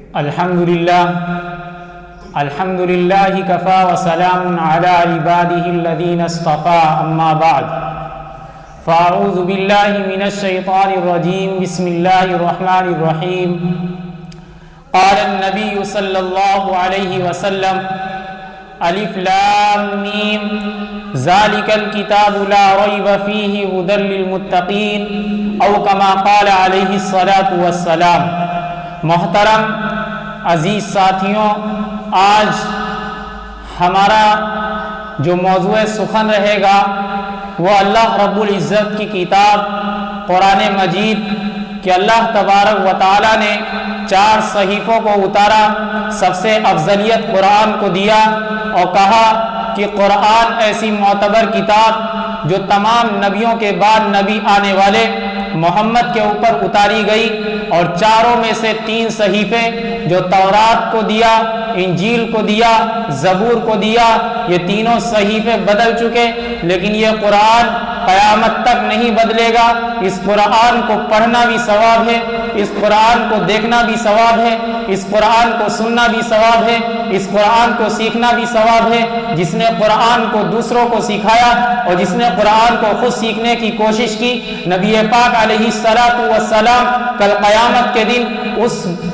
الحمدللہ کفا وسلام علی عبادہ الذین اصطفى اما بعد فاعوذ باللہ من الشیطان الرجیم بسم اللہ الرحمن الرحیم قال النبی صلی اللہ علیہ وسلم الف لام میم ذالک الکتاب لا ریب فیہ ھدی للمتقین او کما قال علیہ الصلاۃ والسلام۔ محترم عزیز ساتھیوں، آج ہمارا جو موضوع سخن رہے گا وہ اللہ رب العزت کی کتاب قرآن مجید کہ اللہ تبارک و تعالی نے 4 صحیفوں کو اتارا، سب سے افضلیت قرآن کو دیا اور کہا کہ قرآن ایسی معتبر کتاب جو تمام نبیوں کے بعد نبی آنے والے محمد کے اوپر اتاری گئی، اور 4 میں سے 3 صحیفے جو تورات کو دیا، انجیل کو دیا، زبور کو دیا، یہ تینوں صحیفے بدل چکے، لیکن یہ قرآن قیامت تک نہیں بدلے گا۔ اس قرآن کو پڑھنا بھی ثواب ہے، اس قرآن کو دیکھنا بھی ثواب ہے، اس قرآن کو سننا بھی ثواب ہے، اس قرآن کو سیکھنا بھی ثواب ہے۔ جس نے قرآن کو دوسروں کو سکھایا اور جس نے قرآن کو خود سیکھنے کی کوشش کی، نبی پاک علیہ الصلاۃ والسلام کل قیامت کے دن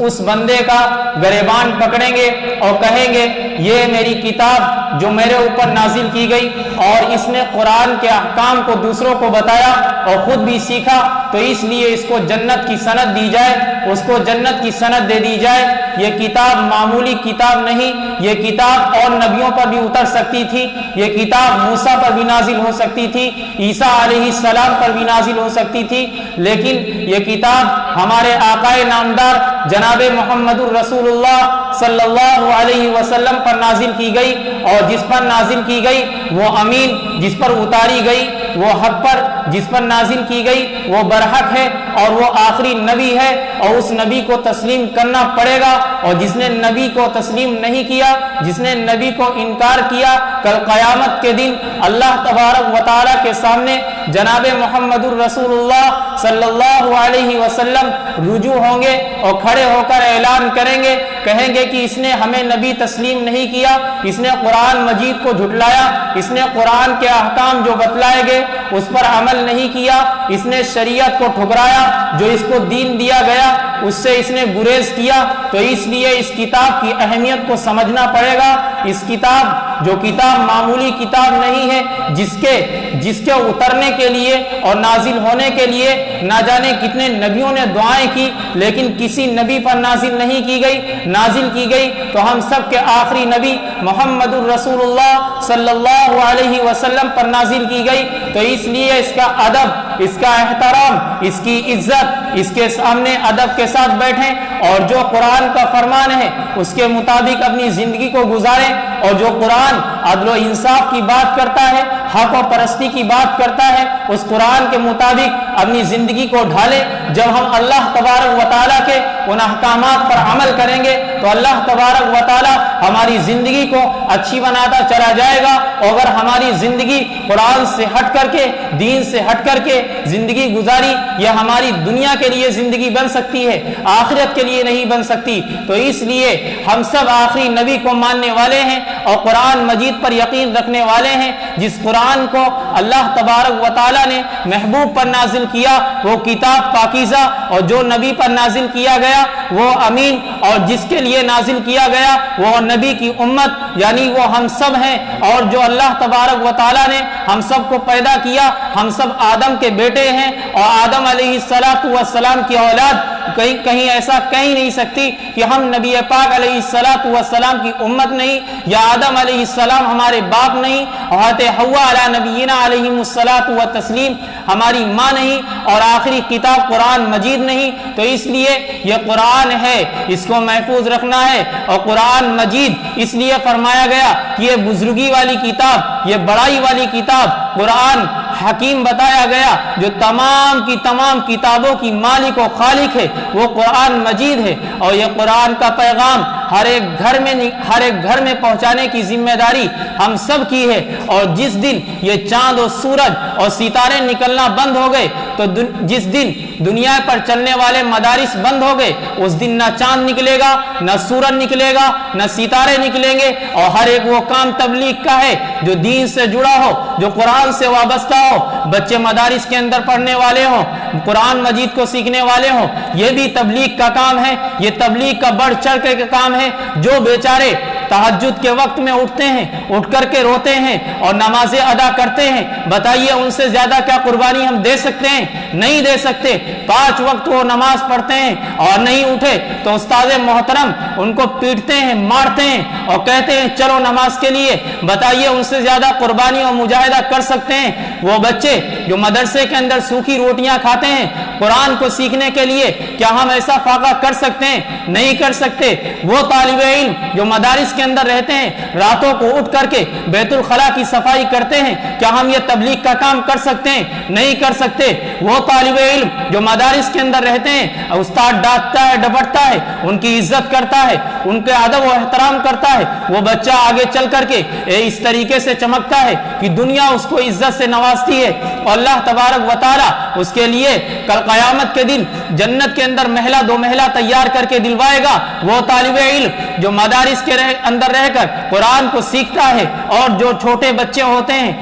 اس بندے کا گریبان پکڑیں گے اور کہیں گے یہ میری کتاب جو میرے اوپر نازل کی گئی، اور اس نے قرآن کے احکام کو دوسروں کو بتایا اور خود بھی سیکھا، تو اس لیے اس کو جنت کی سند دی جائے، اس کو جنت کی سند دے دی جائے۔ یہ کتاب معمولی کتاب نہیں، یہ کتاب اور نبیوں پر بھی اتر سکتی تھی، یہ کتاب موسیٰ پر بھی نازل ہو سکتی تھی، عیسیٰ علیہ السلام پر بھی نازل ہو سکتی تھی، لیکن یہ کتاب ہمارے آقائے نامدار جناب محمد الرسول اللہ صلی اللہ علیہ وسلم پر نازل کی گئی، اور جس پر نازل کی گئی وہ امین، جس پر اتاری گئی وہ حق پر، جس پر نازل کی گئی وہ برحق ہے، اور وہ آخری نبی ہے، اور اس نبی کو تسلیم کرنا پڑے گا، اور جس نے نبی کو تسلیم نہیں کیا، جس نے نبی کو انکار کیا، کل قیامت کے دن اللہ تبارک و تعالی کے سامنے جناب محمد الرسول اللہ صلی اللہ علیہ وسلم رجوع ہوں گے اور کھڑے ہو کر اعلان کریں گے، کہیں گے کہ اس نے ہمیں نبی تسلیم نہیں کیا، اس نے قرآن مجید کو جھٹلایا، اس نے قرآن کے احکام جو بتلائے گئے اس پر عمل نہیں کیا، اس نے شریعت کو ٹھکرایا، جو اس کو دین دیا گیا اس سے اس نے گریز کیا۔ تو اس لیے اس کتاب کی اہمیت کو سمجھنا پڑے گا۔ اس کتاب جو کتاب معمولی کتاب نہیں ہے، جس کے اترنے کے لیے اور نازل ہونے کے لیے نہ جانے کتنے نبیوں نے دعائیں کی، لیکن کسی نبی پر نازل نہیں کی گئی، نازل کی گئی تو ہم سب کے آخری نبی محمد الرسول اللہ صلی اللہ علیہ وسلم پر نازل کی گئی۔ تو اس لیے اس کا ادب، اس کا احترام، اس کی عزت، اس کے سامنے ادب کے ساتھ بیٹھیں، اور جو قرآن کا فرمان ہے اس کے مطابق اپنی زندگی کو گزاریں، اور جو قرآن عدل و انصاف کی بات کرتا ہے، حق و پرستی کی بات کرتا ہے، اس قرآن کے مطابق اپنی زندگی کو ڈھالیں۔ جب ہم اللہ تبارک و تعالیٰ کے ان احکامات پر عمل کریں گے تو اللہ تبارک و تعالیٰ ہماری زندگی کو اچھی بناتا چلا جائے گا، اور اگر ہماری زندگی قرآن سے ہٹ کر کے، دین سے ہٹ کر کے زندگی گزاری، یہ ہماری دنیا کے لیے زندگی بن سکتی ہے، آخرت کے لیے نہیں بن سکتی۔ تو اس لیے ہم سب آخری نبی کو ماننے والے ہیں اور قرآن مجید پر یقین رکھنے والے ہیں۔ جس قرآن کو اللہ تبارک و تعالیٰ نے محبوب پر نازل کیا وہ کتاب پاکیزہ، اور جو نبی پر نازل کیا گیا وہ امین، اور جس کے لیے نازل کیا گیا وہ نبی کی امت یعنی وہ ہم سب ہیں۔ اور جو اللہ تبارک و تعالیٰ نے ہم سب کو پیدا کیا، ہم سب آدم کے بیٹے ہیں، اور آدم علیہ السلام کی اولاد کہیں ایسا کہیں نہیں سکتی کہ ہم نبی پاک علیہ السلام کی امت نہیں، یا آدم علیہ السلام ہمارے باپ نہیں، حضرت حوا علی نبینا علیہ السلام ہماری ماں نہیں، اور آخری کتاب قرآن مجید نہیں۔ تو اس لیے یہ قرآن ہے، اس کو محفوظ رکھنا ہے، اور قرآن مجید اس لیے فرمایا گیا کہ یہ بزرگی والی کتاب، یہ بڑائی والی کتاب قرآن حکیم بتایا گیا، جو تمام کی تمام کتابوں کی مالک و خالق ہے وہ قرآن مجید ہے، اور یہ قرآن کا پیغام ہر ایک گھر میں پہنچانے کی ذمہ داری ہم سب کی ہے۔ اور جس دن یہ چاند اور سورج اور ستارے نکلنا بند ہو گئے، تو جس دن دنیا پر چلنے والے مدارس بند ہو گئے، اس دن نہ چاند نکلے گا، نہ سورج نکلے گا، نہ ستارے نکلیں گے، اور ہر ایک وہ کام تبلیغ کا ہے جو دین سے جڑا ہو، جو قرآن سے وابستہ ہو، بچے مدارس کے اندر پڑھنے والے ہوں، قرآن مجید کو سیکھنے والے ہوں، یہ بھی تبلیغ کا کام ہے، یہ تبلیغ کا بڑھ چڑھ کے کام ہے۔ جو بیچارے تہجد کے وقت میں اٹھتے ہیں، اٹھ کر کے روتے ہیں اور نمازیں ادا کرتے ہیں، بتائیے ان سے زیادہ کیا قربانی ہم دے سکتے ہیں؟ نہیں دے سکتے۔ 5 وقت وہ نماز پڑھتے ہیں اور نہیں اٹھے تو استاد محترم ان کو پیٹتے ہیں، مارتے ہیں اور کہتے ہیں چلو نماز کے لیے۔ بتائیے ان سے زیادہ قربانی اور مجاہدہ کر سکتے ہیں وہ بچے جو مدرسے کے اندر سوکھی روٹیاں کھاتے ہیں قرآن کو سیکھنے کے لیے؟ کیا ہم ایسا فاقہ کر سکتے ہیں؟ نہیں کر سکتے۔ وہ طالب علم جو مدارس کے اندر رہتے ہیں، راتوں کو اٹھ کر کے بیت الخلا کی صفائی کرتے ہیں، کیا ہم یہ تبلیغ کا کام کر سکتے ہیں؟ نہیں کر سکتے۔ وہ طالب علم جو مدارس کے اندر رہتے ہیں، استاد ڈانٹتا ہے، ڈپٹتا ہے، ان کی عزت کرتا ہے، ان کے ادب و احترام کرتا ہے، وہ بچہ آگے چل کر کے اس طریقے سے چمکتا ہے کہ دنیا اس کو عزت سے نوازتی ہے، اور اللہ تبارک و تعالی اس کے لیے کل قیامت کے دن جنت کے اندر محلہ 2 محلہ تیار کر کے دلوائے گا۔ وہ طالب علم جو مدارس کے اندر رہ کر قرآن کو سیکھتا ہے، اور جو چھوٹے بچے ہوتے ہیں،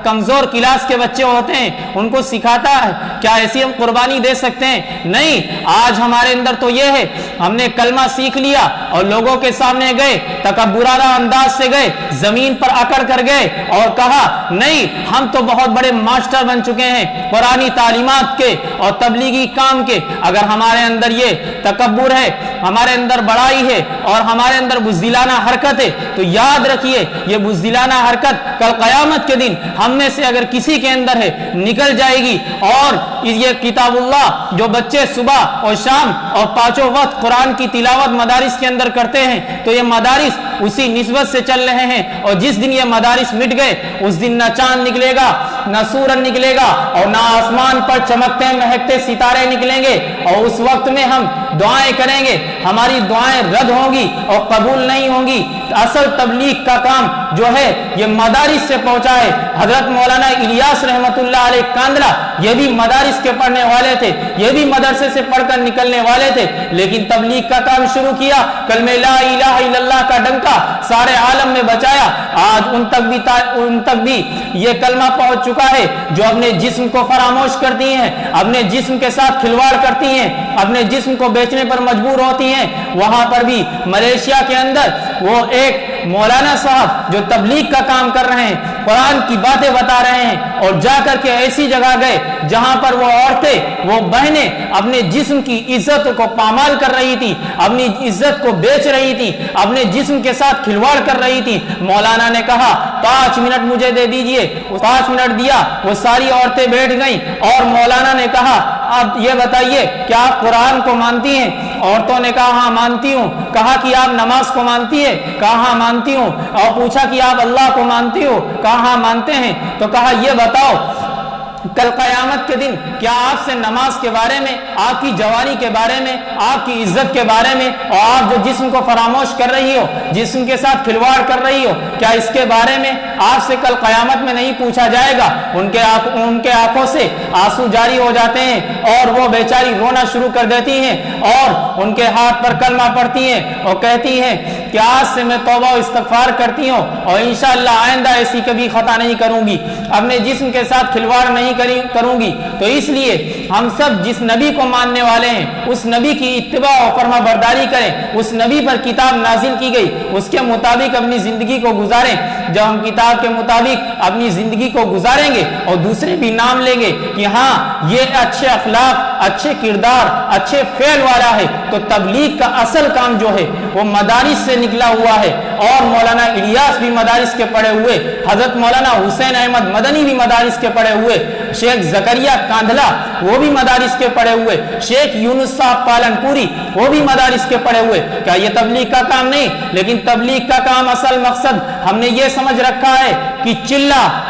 کمزور کلاس کے بچے ہوتے ہیں، ان کو سکھاتا ہے، کیا ایسی ہم قربانی دے سکتے ہیں؟ نہیں۔ آج ہمارے اندر تو یہ ہے، ہم نے کلمہ سیکھ لیا اور لوگوں کے سامنے گئے، تکبرانہ انداز سے گئے، زمین پر اکڑ کر گئے اور کہا نہیں ہم تو بہت بڑے ماسٹر بن چکے ہیں قرآنی تعلیمات کے اور تبلیغی کام کے۔ اگر ہمارے اندر یہ تکبر ہے، ہمارے اندر بڑائی ہے اور ہمارے اندر بزدلانہ حرکت ہے، تو یاد رکھیے یہ بزدلانہ حرکت کل قیامت کے دن ہم میں سے اگر کسی کے اندر ہے نکل جائے گی۔ اور یہ کتاب اللہ جو بچے صبح اور شام اور 5 وقت قرآن کی تلاوت مدارس کے اندر کرتے ہیں، تو یہ مدارس اسی نسبت سے چل رہے ہیں، اور جس دن یہ مدارس مٹ گئے اس دن نہ چاند نکلے گا، نہ سورج نکلے گا، اور نہ آسمان پر چمکتے مہکتے ستارے نکلیں گے، اور اس وقت میں ہم دعائیں کریں گے، ہماری دعائیں رد ہوں گی اور قبول نہیں ہوں گی۔ اصل تبلیغ کا کام جو ہے یہ مدارس سے پہنچا ہے۔ حضرت مولانا الیاس رحمت اللہ علیہ کاندلہ یہ بھی مدارس کے پڑھنے والے تھے، یہ بھی مدرسے سے پڑھ کر نکلنے والے تھے، لیکن تبلیغ کا کام شروع کیا، کلمہ لا الہ الا اللہ کا ڈنکا سارے عالم میں بچایا۔ آج ان تک بھی یہ کلمہ پہنچ چکا ہے جو اپنے جسم کو فراموش کرتی ہیں، اپنے جسم کے ساتھ کھلواڑ کرتی ہیں، اپنے جسم کو بیچنے پر مجبور ہوتی ہیں۔ وہاں پر بھی ملیشیا کے اندر وہ ایک مولانا صاحب جو تبلیغ کا کام کر رہے ہیں، قرآن کی باتیں بتا رہے ہیں، اور جا کر کے ایسی جگہ گئے جہاں پر وہ عورتیں، وہ بہنیں اپنے جسم کی عزت کو پامال کر رہی تھی، اپنی عزت کو بیچ رہی تھی، اپنے جسم کے ساتھ کھلواڑ کر رہی تھی۔ مولانا نے کہا 5 منٹ مجھے دے دیجئے، 5 منٹ دیا، وہ ساری عورتیں بیٹھ گئیں، اور مولانا نے کہا اب یہ بتائیے کیا آپ قرآن کو مانتی ہیں؟ عورتوں نے کہا ہاں مانتی ہوں۔ کہا کہ آپ نماز کو مانتی ہے؟ کہا ہاں مانتی ہوں۔ اور پوچھا کہ آپ اللہ کو مانتی ہو؟ کہا ہاں مانتے ہیں۔ تو کہا یہ بتاؤ کل قیامت کے دن کیا آپ سے نماز کے بارے میں، آپ کی جوانی کے بارے میں، آپ کی عزت کے بارے میں، اور آپ جو جسم کو فراموش کر رہی ہو، جسم کے ساتھ کھلواڑ کر رہی ہو، کیا اس کے بارے میں آپ سے کل قیامت میں نہیں پوچھا جائے گا؟ ان کے آنکھوں سے آنسو جاری ہو جاتے ہیں اور وہ بیچاری رونا شروع کر دیتی ہیں، اور ان کے ہاتھ پر کلمہ پڑھتی ہیں اور کہتی ہیں کہ آج سے میں توبہ و استغفار کرتی ہوں اور انشاءاللہ آئندہ ایسی کبھی خطا نہیں کروں گی، اپنے جسم کے ساتھ کھلواڑ نہیں کروں گی۔ تو اس لیے ہم سب جس نبی کو ماننے والے ہیں اس نبی کی اتباع اور فرما برداری کریں، اس نبی پر کتاب نازل کی گئی اس کے مطابق اپنی زندگی کو گزاریں۔ جب ہم کتاب کے مطابق اپنی زندگی کو گزاریں گے اور دوسرے بھی نام لیں گے کہ ہاں یہ اچھے اخلاق، اچھے کردار، اچھے فعل والا ہے، تو تبلیغ کا اصل کام جو ہے وہ مدارس سے نکلا ہوا ہے۔ اور مولانا الیاس بھی مدارس کے پڑھے ہوئے، حضرت مولانا حسین احمد مدنی بھی مدارس کے پڑھے ہوئے، شیخ زکریا کاندھلا وہ بھی مدارس کے پڑھے ہوئے، شیخ یونس صاحب پالن پوری وہ بھی مدارس کے پڑھے ہوئے۔ کیا یہ تبلیغ کا کام نہیں؟ لیکن تبلیغ کا کام اصل مقصد ہم نے یہ سمجھ رکھا ہے کہ چلہ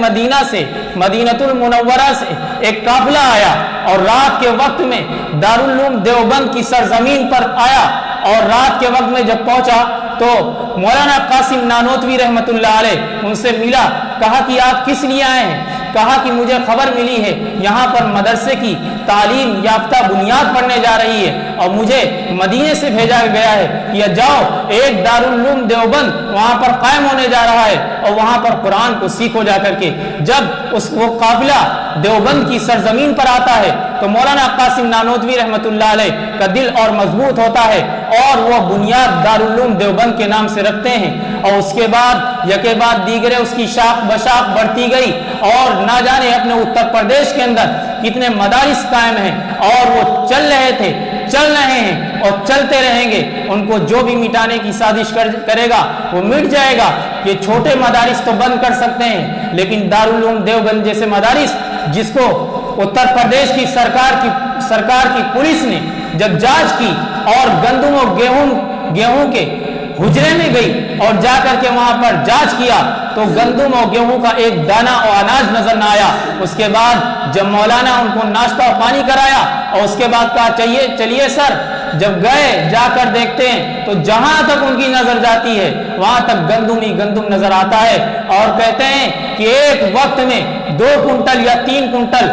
مدینہ سے، مدینۃ المنورہ سے ایک قافلہ آیا اور رات کے وقت میں دارالعلوم دیوبند کی سرزمین پر آیا، اور رات کے وقت میں جب پہنچا تو مولانا قاسم نانوتوی رحمۃ اللہ علیہ ان سے ملا، کہا کہ آپ کس لیے آئے ہیں؟ کہا کہ مجھے خبر ملی ہے یہاں پر مدرسے کی تعلیم یافتہ بنیاد پڑنے جا رہی ہے، اور مجھے مدینے سے بھیجا گیا ہے کہ جاؤ ایک دارالعلوم دیوبند وہاں پر قائم ہونے جا رہا ہے اور وہاں پر قرآن کو سیکھو جا کر کے۔ جب وہ قافلہ دیوبند کی سرزمین پر آتا ہے تو مولانا قاسم نانوتوی رحمۃ اللہ علیہ کا دل اور مضبوط ہوتا ہے اور وہ بنیاد دارالعلوم دیوبند کے نام سے رکھتے ہیں، اور اس کے بعد یکے بعد دیگرے اس کی شاخ بشاخ بڑھتی گئی، اور نہ جانے اپنے اتر پردیش کے اندر کتنے مدارس قائم ہیں، اور وہ چل رہے ہیں اور چلتے رہیں گے۔ ان کو جو بھی مٹانے کی سازش کرے گا وہ مٹ جائے گا۔ یہ چھوٹے مدارس تو بند کر سکتے ہیں، لیکن دارالعلوم دیوبند جیسے مدارس، جس کو اتر پردیش کی سرکار کی پولیس نے جب جانچ کی اور گندم و گیہوں کے حجرے میں گئی اور جا کر کے وہاں پر جانچ کیا تو گندم اور گیہوں کا ایک دانہ اور اناج نظر نہ آیا۔ اس کے بعد جب مولانا ان کو ناشتہ اور پانی کرایا اور اس کے بعد کہا چلیے سر، جب گئے جا کر دیکھتے ہیں تو جہاں تک ان کی نظر جاتی ہے وہاں تک گندم ہی گندم نظر آتا ہے، اور کہتے ہیں کہ ایک وقت میں 2 کنٹل یا 3 کنٹل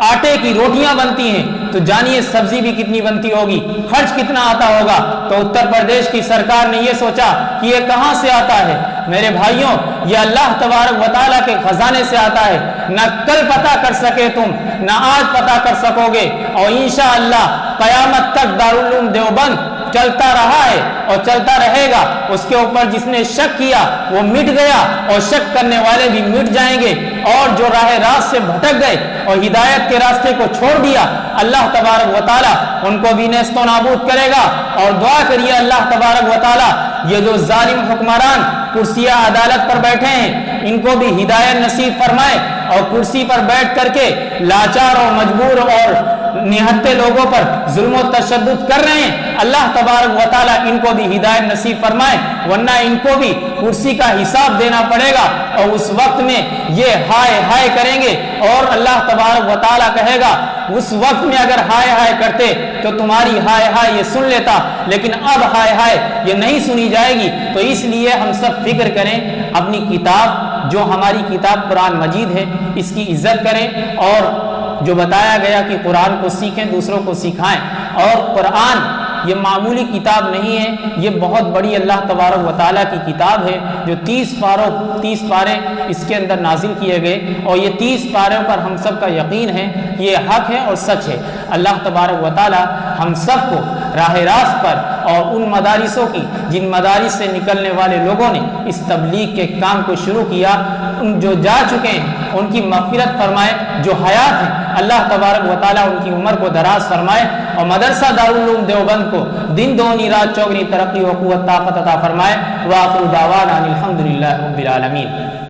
آٹے کی روٹیاں بنتی ہیں، تو جانیے سبزی بھی کتنی بنتی ہوگی، خرچ کتنا آتا ہوگا۔ تو اتر پردیش کی سرکار نے یہ سوچا کہ یہ کہاں سے آتا ہے؟ میرے بھائیوں، یہ اللہ تبارک و تعالیٰ کے خزانے سے آتا ہے۔ نہ کل پتہ کر سکے تم، نہ آج پتہ کر سکو گے، اور انشاءاللہ قیامت تک دارالعلوم دیوبند چلتا رہا ہے اور چلتا رہے گا۔ اس کے اوپر جس نے شک کیا وہ مٹ گیا، اور شک کرنے والے بھی مٹ جائیں گے، اور جو راہ راست سے بھٹک گئے اور ہدایت کے راستے کو چھوڑ دیا، اللہ تبارک و تعالیٰ ان کو بھی نیست و نابود کرے گا۔ اور دعا کریے اللہ تبارک و تعالیٰ یہ جو ظالم حکمران کرسیہ عدالت پر بیٹھے ہیں ان کو بھی ہدایت نصیب فرمائے، اور کرسی پر بیٹھ کر کے لاچار اور مجبور اور نہتے لوگوں پر ظلم و تشدد کر رہے ہیں، اللہ تبارک و تعالیٰ ان کو بھی ہدایت نصیب فرمائے، ورنہ ان کو بھی کرسی کا حساب دینا پڑے گا، اور اس وقت میں یہ ہائے ہائے کریں گے، اور اللہ تبارک و تعالیٰ کہے گا اس وقت میں اگر ہائے ہائے کرتے تو تمہاری ہائے ہائے یہ سن لیتا، لیکن اب ہائے ہائے یہ نہیں سنی جائے گی۔ تو اس لیے ہم سب فکر کریں، اپنی کتاب جو ہماری کتاب قرآن مجید ہے اس کی عزت کریں، اور جو بتایا گیا کہ قرآن کو سیکھیں، دوسروں کو سکھائیں۔ اور قرآن یہ معمولی کتاب نہیں ہے، یہ بہت بڑی اللہ تبارک و تعالیٰ کی کتاب ہے، جو 30 پارے اس کے اندر نازل کیے گئے، اور یہ 30 پاروں پر ہم سب کا یقین ہے یہ حق ہے اور سچ ہے۔ اللہ تبارک و تعالیٰ ہم سب کو راہ راست پر، اور ان مدارسوں کی جن مدارس سے نکلنے والے لوگوں نے اس تبلیغ کے کام کو شروع کیا، ان جو جا چکے ہیں ان کی مغفرت فرمائے، جو حیات ہیں اللہ تبارک و تعالیٰ ان کی عمر کو دراز فرمائے، اور مدرسہ دارالعلوم دیوبند کو دن دگنی رات چوگنی ترقی و قوت طاقت عطا فرمائے۔ وآخر دعوانا الحمدللہ رب العالمین۔